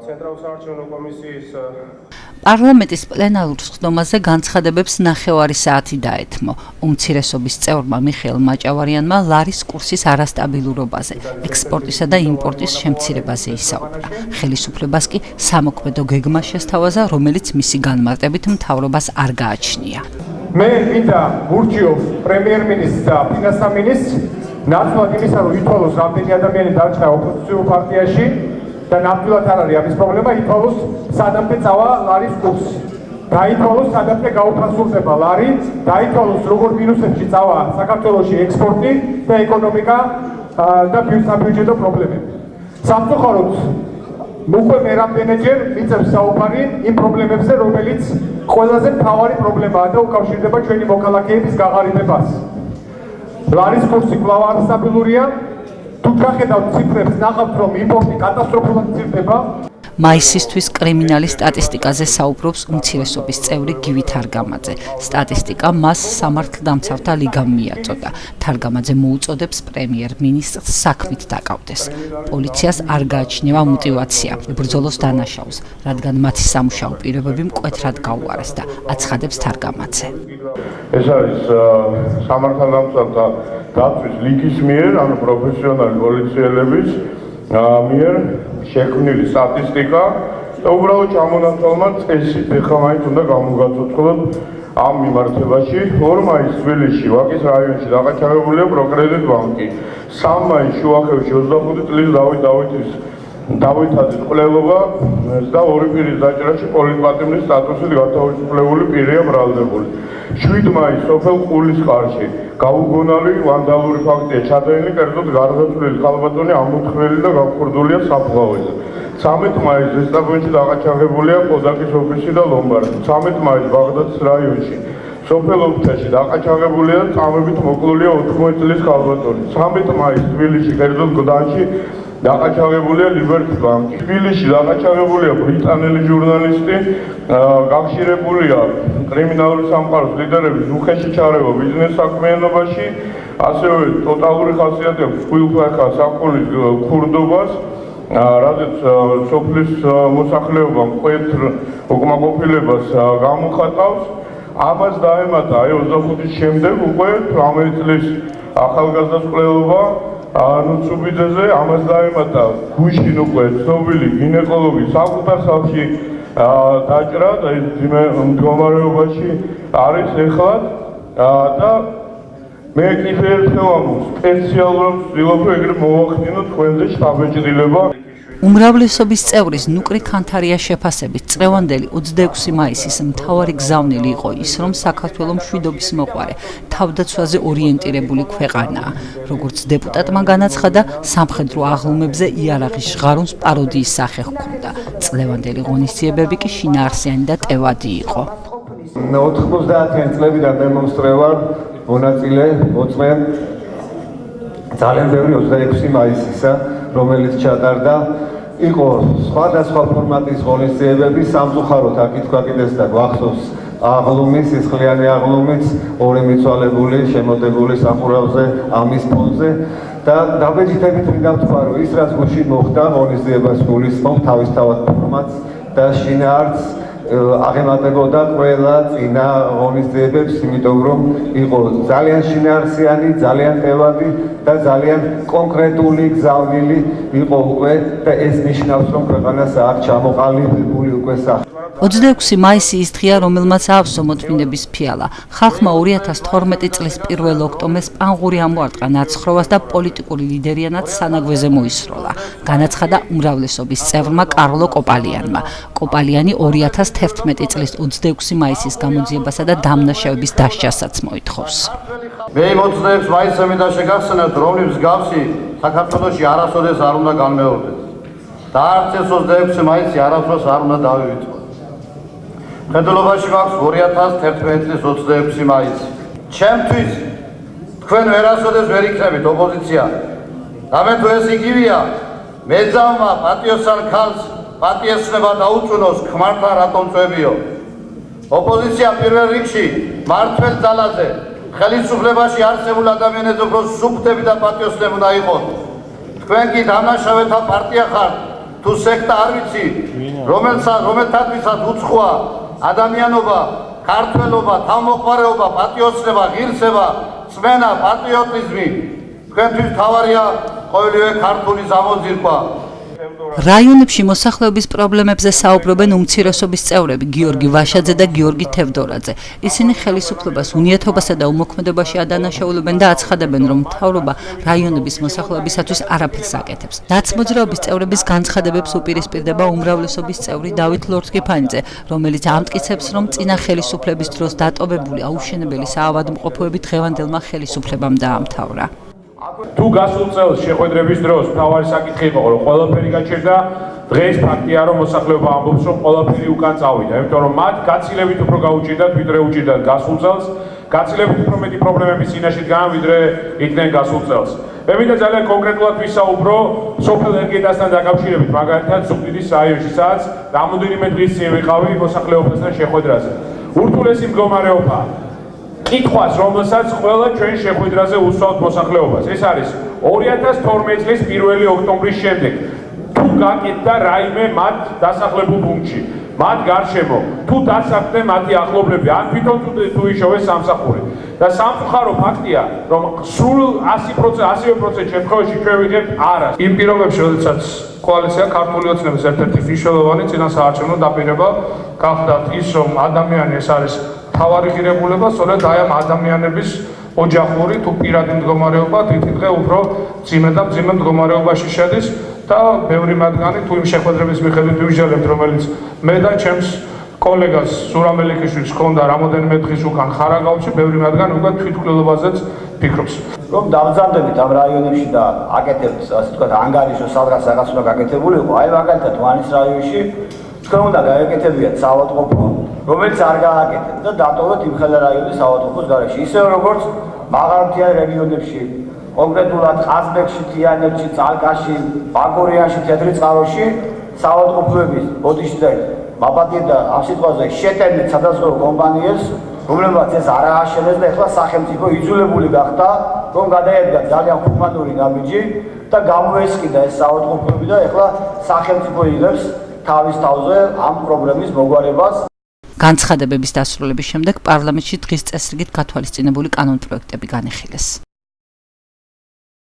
ცენტრალურ საარჩევნო კომისიის პარლამენტის პლენარულ სხდომაზე განცხადებებს ნახევარი საათი დაეთმო. უმცირესობის წევრმა მიხეილ მაჭავარიანმა ლარის კურსის არასტაბილურობაზე, ექსპორტისა და იმპორტის შემცირებაზე ისაუბრა. ხელისუფლებას კი სამოქმედო გეგმა შესთავაზა, რომელიც მისი განმარტებით მთავრობას არ გააჩნია. მე მინდა ვურჩიო პრემიერ-მინისტრს და ფინანსთა მინისტრს ნაცვლად იმისა, რომ ითვალოს რამდენი ადამიანი დარჩა ოპოზიციურ პარტიაში და ნამდვილად არ არის ამის პრობლემა, ითვალოს სადამდე წავა ლარის კურსი. დაითვალოს სადამდე გაუფასურდება ლარი, დაითვალოს როგორ მინუსებში წავა საქართველოში ექსპორტი და ეკონომიკა და საბიუჯეტო პრობლემები. სამწუხაროდ უკვე მე რამდენჯერ მიწევს საუბარი იმ პრობლემებზე, რომელიც ყველაზე მთავარი პრობლემაა და უკავშირდება ჩვენი მოქალაქეების გაღარიბებას. ლარის კურსი კვლავ არასტაბილურია. თუ გახედავთ ციფრებს, ნახავთ, რომ იმპორტი კატასტროფულად მცირდება. მაისისთვის კრიმინალის სტატისტიკაზე საუბრობს უმცირესობის წევრი გივი თარგამაძე. სტატისტიკა მას სამართლდამცავთა ლიგამ მიაწოდა. თარგამაძე მოუწოდებს პრემიერ-მინისტრს საქმით დაკავდეს. პოლიციას არ გააჩნია мотивация ბრძოლოს დანაშაულს, რადგან მათი სამუშაო პირობები მკვეთრად გაუარეს და აცხადებს თარგამაძე. ეს არის სამართლდამცავთა დაცვის ლიგის მიერ, ანუ პროფესიონალი პოლიციელების მიერ შექმნილი სტატისტიკა და უბრალოდ ჩამონათვალმა წესით ეხლა მაინც უნდა გამოგაცოცხლოთ ამ მიმართებაში. 2 მაისს თბილისში ვაკის რაიონში დაკავშირებულია პროკრედიტ ბანკი. 3 მაისს შუახევში 25 წლის დავითაძის კვლელობა და 2 პირის დაჭრაში პოლიტპატიმრის სტატუსით გათავისუფლებული პირია ბრალდებული. 7 მაისს სოფელ ყულისყარში გაუგონარი ვანდალური ფაქტია ჩადენილი, კერძოდ გარდაცვლილი ქალბატონი ამოთხრელი და გაქურდულია საფლავეზე. 13 მაისს ზესტაფონში დაკაჩაღებულია ყოდაკის ოფისი და ლომბარდი. 13 მაისს ბაღდადის რაიონში სოფელ ოფთაში დაკაჩაღებულია და წამებით მოკლულია 80 წლის ქალბატონი. 13 მაისს თბილისში, კერძოდ გდანში დაკაჩაღებულია ლიბერტი ბანკი. თბილისში დაკაჩაღებულია ბრიტანელი ჟურნალისტი, გახშირებულია კრიმინალური სამყაროს ლიდერების უხეში ჩარევა ბიზნეს საქმიანობაში, ასევე ტოტალური ხასიათი აქვს ხვილფეხა საფულის ქურდობას, რადგან სოფლის მოსახლეობა მკვეთრ უკმაყოფილებას გამოხატავს. ამას დაემატა 25-ის შემდეგ უკვე 18 წლის ახალგაზრდა კვლელობა ნუცუბიძეზე, ამას დაემატა გუშინ უკვე ცნობილი გინეკოლოგი საკუთარ სახლში დაჭრა და ის მდგომარეობაში არის ეხლა და მე კიდევ ერთხელ სპეციალურად ვცდილობ ეგრე მოვახდინო თქვენზე შთაბეჭდილება. უმრავლესობის წევრის ნუკრი ქანთარია შეფასებით წრევანდელი 26 მაისის მთავარი გზავნილი იყო ის, რომ საქართველო მშვიდობის მოყვარე, თავდაცვაზე ორიენტირებული ქვეყანაა. როგორც დეპუტატმა განაცხადა, სამხედრო აღლუმებზე იარაღის ჟღარუნს პაროდიის სახე ჰქონდა. წლევანდელი ღონისძიებები კი შინაარსიანი და ტევადი იყო. 90-იან წლებიდან დემონსტრევარ მონაწილე მოწმე ძალიან ბევრი 26 მაისისა, რომელიც ჩატარდა. იყო სხვადასხვა ფორმატის ღონისძიებები, სამწუხაროდ აკითხვა კიდეს და გვახსოვს აღლუმის, სისხლიანი აღლუმის, 2 მიცვალებული, შემოტებული სახურავზე, ამის ფონზე და დაბეჭდებით მინდა ვთქვა, რომ ის რაც გუშინ მოხდა, ღონისძიებას გულისხმობ თავისთავად ფორმატს და შინაარსს აღემატებოდა ყველა წინა ღონისძიებებს, იმიტომ რომ იყო ძალიან შინაარსიანი, ძალიან ტევადი და ძალიან კონკრეტული გზავნილი იყო უკვე და ეს ნიშნავს, რომ ქვეყანას აქვს ჩამოყალიბებული უკვე სახე. 26 მაისი ის დღეა, რომელმაც აავსო მოთმინების ფიალა. ხალხმა 2012 წლის 1 ოქტომბერს პანღური ამოარტყა ნაცხრობას და პოლიტიკური ლიდერიანად სანაგვეზე მოისროლა. განაცხადა უმრავლესობის წევრმა კარლო კოპალიანმა. კოპალიანი 2011 წლის 26 მაისის გამოძიებასა და დამნაშავების დასჯასაც მოითხოვს. მე 26 მაისზე მინდა შეგახსენებთ, რომ მსგავსი საქართველოში არასოდეს არ უნდა განმეორდეს და არც ეს 26 მაისი არასოდეს არ უნდა დავივიწყოთ. მხედველობაში მაქვს 2011 წლის 26 მაისი. ჩემთვის თქვენ ვერასოდეს ვერ იქნებით ოპოზიცია. და მე თუ ეს იგივეა, მეძავმა პატიოსან ქალს პატიესნება დაუწუნოს, ქმართან რატომ წვევიო? ოპოზიცია პირველ რიგში მართლ ძალაზე ხელისუფლებაში არსებულ ადამიანებს უფრო სუფთები და პატიოსნები უნდა იყოთ. თქვენ კი დამნაშავეთა პარტია ხართ თუ სექტა არ ვიცი, რომელთათვისაც უცხოა ადამიანობა, ქართველობა, თავმოყარეობა, პატრიოტიზება, ღირსება, წმენა, პატრიოტიზმი, თქვენთვის მთავარია ყოველივე ქართული ზამოძირკვა. რაიონებში მოსახლეობის პრობლემებზე საუბრობენ უმცირესობის წევრები გიორგი ვაშაძე და გიორგი თევდორაძე. ისინი ხელისუფლებას უნიათობასა და უმოქმედებაში ადანაშაულებენ და აცხადებენ, რომ მთავრობა რაიონების მოსახლეობისათვის არაფერს აკეთებს. ნაცმოძრაობის წევრების განცხადებებს უპირისპირდება უმრავლესობის წევრი დავით ლორთქიფანიძე, რომელიც ამტკიცებს, რომ წინა ხელისუფლების დროს დატოვებული აუშენებელი საავადმყოფოები დღევანდელმა ხელისუფლებამ დაამთავრა. თუ გასულ წელს შეხვედრების დროს მთავარი საკითხი იყო, რომ ყველაფერი გაჩერდა, დღეს ფაქტია, რომ მოსახლეობა ამბობს, რომ ყველაფერი უკან წავიდა, იმიტომ რომ მათ გაცილებით უფრო გაუჭირდათ, ვიდრე უჭირდათ გასულ წელს, გაცილებით უფრო მეტი პრობლემების წინაშე დგან, ვიდრე იყვნენ გასულ წელს. მე მინდა ძალიან კონკრეტულად ვისაუბრო სოფელ ერგეტასთან დაკავშირებით, მაგალითად ზუგდიდის რაიონში, სადაც რამოდენიმე დღის წინ ვიყავი მოსახლეობასთან შეხვედრაზე. ურთულესი მდგომარეობაა. კითხვას, რომელსაც ყველა ჩვენ შეხვედრაზე უსვამთ მოსახლეობას. ეს არის 2012 წლის 1 ოქტომბრის შემდეგ. თუ გაკეთდა რაიმე მათ დასახლებულ პუნქტში, მათ გარშემო, თუ დასახლდნენ მათი ახლობლები, ან თვითონ თუ იშოვეს სამსახური. და სამწუხარო ფაქტია, რომ სულ 100% შემთხვევაში ჩვენ ვიღებთ არას. იმ პირობებში, როდესაც კოალიცია ქართული ოცნების ერთ-ერთი მნიშვნელოვანი წინასაარჩევნო დაპირება გახდათ ის, რომ ადამიანი ეს არის თავარი ღირებულება, სწორედ აი ამ ადამიანების ოჯახური თუ პირადი მდგომარეობა თითქოს უფრო ძიმე და ძიმე მდგომარეობაში შედის და ბევრი მათგანი თუ იმ შეხვედრების მიხედვით ვიჟღერებთ, რომელიც მე და ჩემს კოლეგას სურამ ელიქიშვილს ჰქონდა რამოდენიმე დღის უკან ხარაგაულში, ბევრი მათგანი უკვე თვითმკვლელობაზეც ფიქრობს. რომ დავზარდებით ამ რაიონებში და აკეთებთ, ასე ვთქვათ, ანგარიშო სადღაც რაღაც უნდა გაკეთებული იყო, აი მაგალითად ვანის რაიონში თქვენ უნდა გაეკეთებიათ საავადმყოფო, რომელიც არ გააკეთეთ და დატოვოთ იმხელა რაიონის საავადმყოფოს გარეშე. ისევე როგორც მაღალმთიან რეგიონებში, კონკრეტულად ყაზბეგში, თიანეთში, წალკაში, ბაგორიანში, თეთრიწყაროში საავადმყოფოების ბოდიში და მაბადია და ამ სიტყვაზე შეტენით სადაზღვევო კომპანიებს, რომლებმაც ეს არ ააშენეს და ეხლა სახელმწიფო იძულებული გახდა, რომ გადაედგა ძალიან ჰუმანური ნაბიჯი და გამოესყიდა ეს საავადმყოფოები და ეხლა სახელმწიფო იღებს თავის თავზე ამ პრობლემის მოგვარებას. განცხადებების დასრულების შემდეგ პარლამენტში დღის წესრიგით გათვალისწინებული კანონპროექტები განიხილეს.